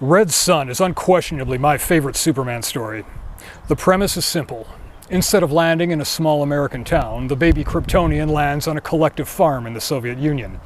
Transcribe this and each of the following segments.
Red Sun is unquestionably my favorite Superman story. The premise is simple. Instead of landing in a small American town, the baby Kryptonian lands on a collective farm in the Soviet Union.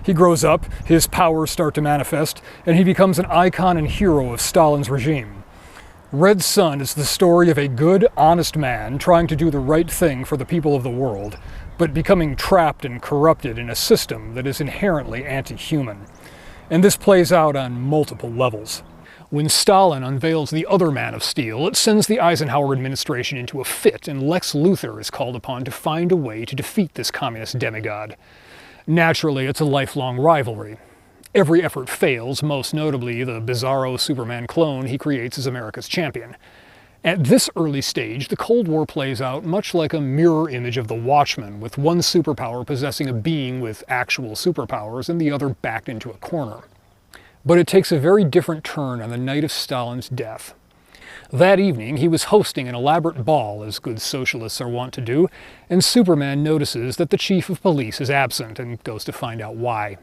He grows up, his powers start to manifest, and he becomes an icon and hero of Stalin's regime. Red Sun is the story of a good, honest man trying to do the right thing for the people of the world, but becoming trapped and corrupted in a system that is inherently anti-human. And this plays out on multiple levels. When Stalin unveils the other Man of Steel, it sends the Eisenhower administration into a fit, and Lex Luthor is called upon to find a way to defeat this communist demigod. Naturally, it's a lifelong rivalry. Every effort fails, most notably the bizarro Superman clone he creates as America's champion. At this early stage, the Cold War plays out much like a mirror image of the Watchmen, with one superpower possessing a being with actual superpowers and the other backed into a corner. But it takes a very different turn on the night of Stalin's death. That evening, he was hosting an elaborate ball, as good socialists are wont to do, and Superman notices that the chief of police is absent and goes to find out why.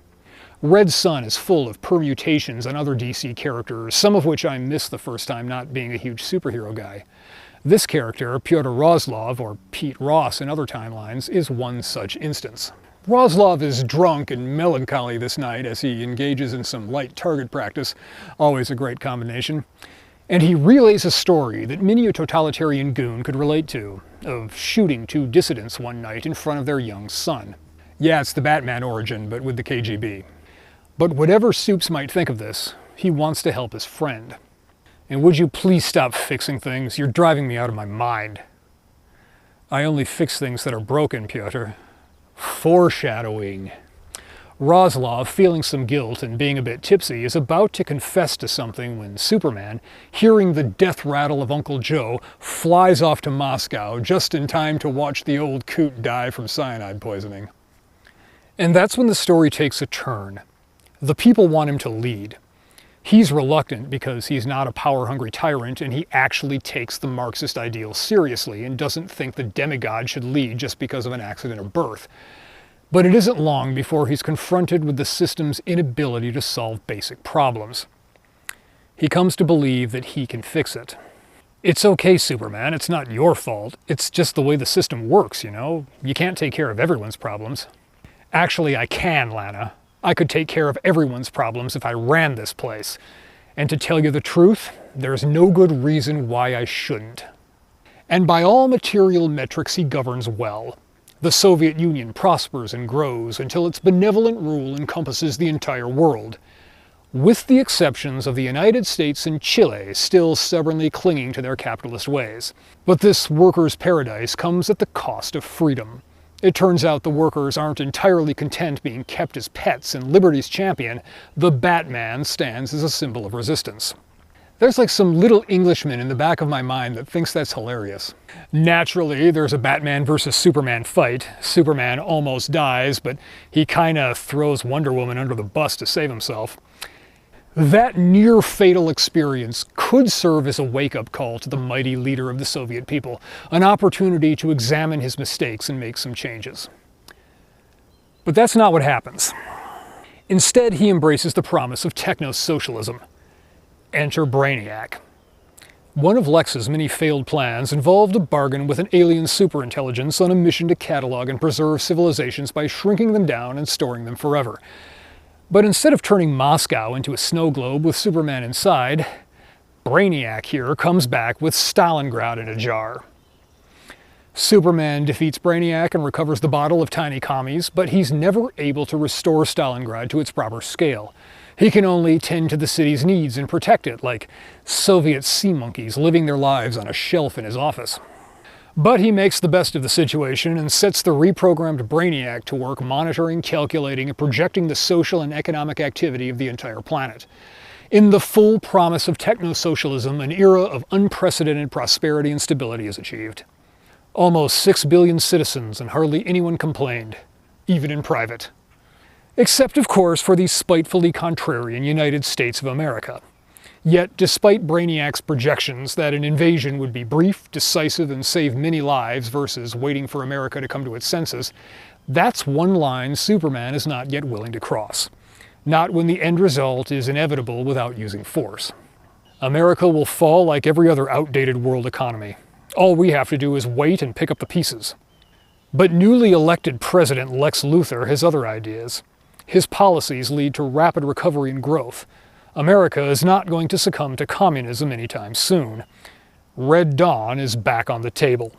Red Sun is full of permutations on other DC characters, some of which I missed the first time not being a huge superhero guy. This character, Pyotr Roslov, or Pete Ross in other timelines, is one such instance. Roslov is drunk and melancholy this night as he engages in some light target practice, always a great combination. And he relays a story that many a totalitarian goon could relate to, of shooting two dissidents one night in front of their young son. Yeah, it's the Batman origin, but with the KGB. But whatever Supes might think of this, he wants to help his friend. And would you please stop fixing things? You're driving me out of my mind. I only fix things that are broken, Pyotr. Foreshadowing. Roslov, feeling some guilt and being a bit tipsy, is about to confess to something when Superman, hearing the death rattle of Uncle Joe, flies off to Moscow just in time to watch the old coot die from cyanide poisoning. And that's when the story takes a turn. The people want him to lead. He's reluctant because he's not a power-hungry tyrant and he actually takes the Marxist ideals seriously and doesn't think the demigod should lead just because of an accident of birth. But it isn't long before he's confronted with the system's inability to solve basic problems. He comes to believe that he can fix it. It's okay, Superman, it's not your fault. It's just the way the system works, you know? You can't take care of everyone's problems. Actually, I can, Lana. I could take care of everyone's problems if I ran this place. And to tell you the truth, there's no good reason why I shouldn't. And by all material metrics he governs well. The Soviet Union prospers and grows until its benevolent rule encompasses the entire world, with the exceptions of the United States and Chile still stubbornly clinging to their capitalist ways. But this workers' paradise comes at the cost of freedom. It turns out the workers aren't entirely content being kept as pets, and Liberty's champion, the Batman, stands as a symbol of resistance. There's like some little Englishman in the back of my mind that thinks that's hilarious. Naturally, there's a Batman versus Superman fight. Superman almost dies, but he kinda throws Wonder Woman under the bus to save himself. That near-fatal experience could serve as a wake-up call to the mighty leader of the Soviet people, an opportunity to examine his mistakes and make some changes. But that's not what happens. Instead, he embraces the promise of techno-socialism. Enter Brainiac. One of Lex's many failed plans involved a bargain with an alien superintelligence on a mission to catalog and preserve civilizations by shrinking them down and storing them forever. But instead of turning Moscow into a snow globe with Superman inside, Brainiac here comes back with Stalingrad in a jar. Superman defeats Brainiac and recovers the bottle of tiny commies, but he's never able to restore Stalingrad to its proper scale. He can only tend to the city's needs and protect it, like Soviet sea monkeys living their lives on a shelf in his office. But he makes the best of the situation and sets the reprogrammed Brainiac to work monitoring, calculating, and projecting the social and economic activity of the entire planet. In the full promise of techno-socialism, an era of unprecedented prosperity and stability is achieved. Almost 6 billion citizens, and hardly anyone complained, even in private. Except, of course, for the spitefully contrarian United States of America. Yet, despite Brainiac's projections that an invasion would be brief, decisive, and save many lives versus waiting for America to come to its senses, that's one line Superman is not yet willing to cross. not when the end result is inevitable without using force. America will fall like every other outdated world economy. All we have to do is wait and pick up the pieces. But newly elected President Lex Luthor has other ideas. His policies lead to rapid recovery and growth. America is not going to succumb to communism anytime soon. Red Dawn is back on the table.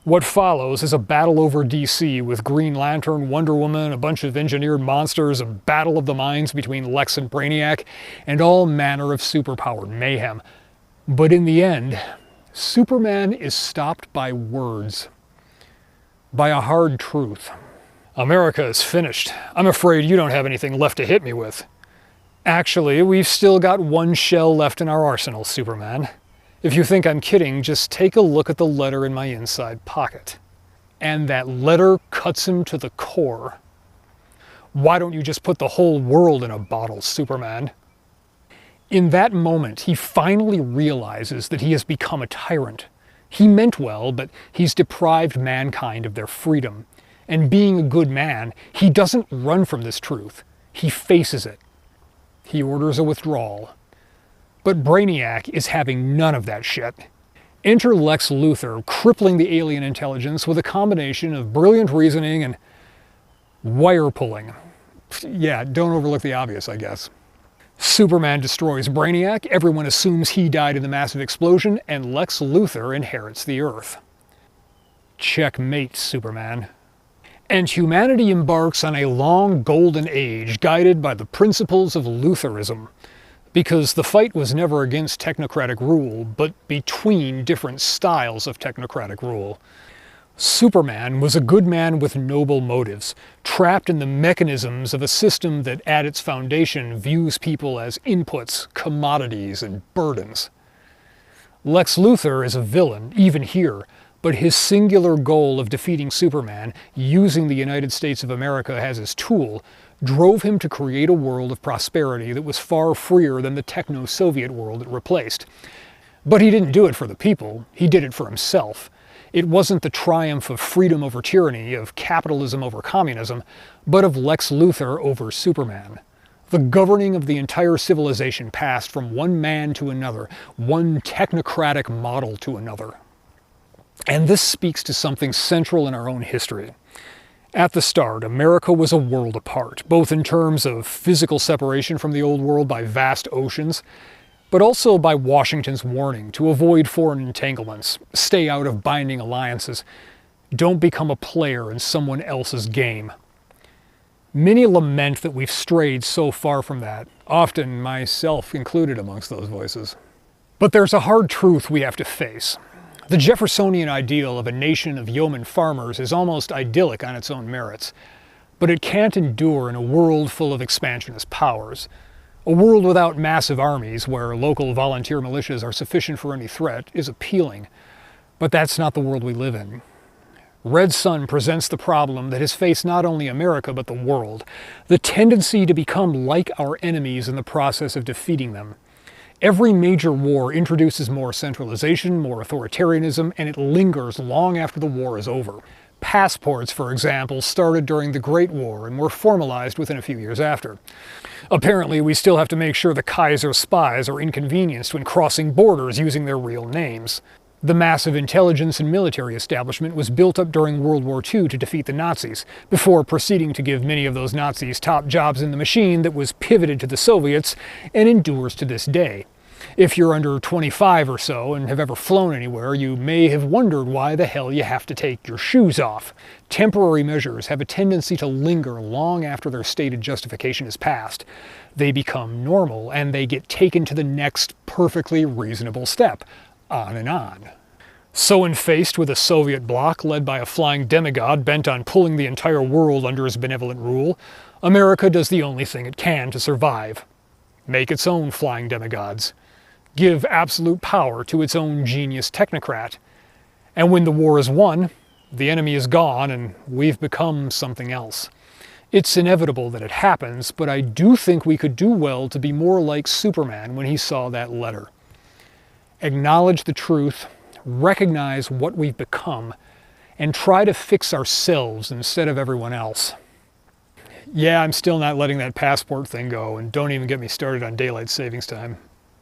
What follows is a battle over DC with Green Lantern, Wonder Woman, a bunch of engineered monsters, a battle of the minds between Lex and Brainiac, and all manner of superpowered mayhem. But in the end, Superman is stopped by words. By a hard truth. America is finished. I'm afraid you don't have anything left to hit me with. Actually, we've still got one shell left in our arsenal, Superman. If you think I'm kidding, just take a look at the letter in my inside pocket. And that letter cuts him to the core. Why don't you just put the whole world in a bottle, Superman? In that moment, he finally realizes that he has become a tyrant. He meant well, but he's deprived mankind of their freedom. And being a good man, he doesn't run from this truth. He faces it. He orders a withdrawal. But Brainiac is having none of that shit. Enter Lex Luthor, crippling the alien intelligence with a combination of brilliant reasoning and wire pulling. Yeah, don't overlook the obvious, I guess. Superman destroys Brainiac, everyone assumes he died in the massive explosion, and Lex Luthor inherits the Earth. Checkmate, Superman. And humanity embarks on a long golden age guided by the principles of Luthorism. Because the fight was never against technocratic rule, but between different styles of technocratic rule. Superman was a good man with noble motives, trapped in the mechanisms of a system that at its foundation views people as inputs, commodities, and burdens. Lex Luthor is a villain, even here, but his singular goal of defeating Superman, using the United States of America as his tool, drove him to create a world of prosperity that was far freer than the techno-Soviet world it replaced. But he didn't do it for the people, he did it for himself. It wasn't the triumph of freedom over tyranny, of capitalism over communism, but of Lex Luthor over Superman. The governing of the entire civilization passed from one man to another, one technocratic model to another. And this speaks to something central in our own history. At the start, America was a world apart, both in terms of physical separation from the old world by vast oceans, but also by Washington's warning to avoid foreign entanglements, stay out of binding alliances, don't become a player in someone else's game. Many lament that we've strayed so far from that, often myself included amongst those voices. But there's a hard truth we have to face. The Jeffersonian ideal of a nation of yeoman farmers is almost idyllic on its own merits, but it can't endure in a world full of expansionist powers. A world without massive armies, where local volunteer militias are sufficient for any threat, is appealing, but that's not the world we live in. Red Sun presents the problem that has faced not only America but the world, the tendency to become like our enemies in the process of defeating them. Every major war introduces more centralization, more authoritarianism, and it lingers long after the war is over. Passports, for example, started during the Great War and were formalized within a few years after. Apparently, we still have to make sure the Kaiser's spies are inconvenienced when crossing borders using their real names. The massive intelligence and military establishment was built up during World War II to defeat the Nazis, before proceeding to give many of those Nazis top jobs in the machine that was pivoted to the Soviets and endures to this day. If you're under 25 or so and have ever flown anywhere, you may have wondered why the hell you have to take your shoes off. Temporary measures have a tendency to linger long after their stated justification is passed. They become normal, and they get taken to the next perfectly reasonable step. On and on. So when faced with a Soviet bloc led by a flying demigod bent on pulling the entire world under his benevolent rule, America does the only thing it can to survive. Make its own flying demigods. Give absolute power to its own genius technocrat. And when the war is won, the enemy is gone and we've become something else. It's inevitable that it happens, but I do think we could do well to be more like Superman when he saw that letter. Acknowledge the truth, recognize what we've become, and try to fix ourselves instead of everyone else. Yeah, I'm still not letting that passport thing go, and don't even get me started on daylight savings time.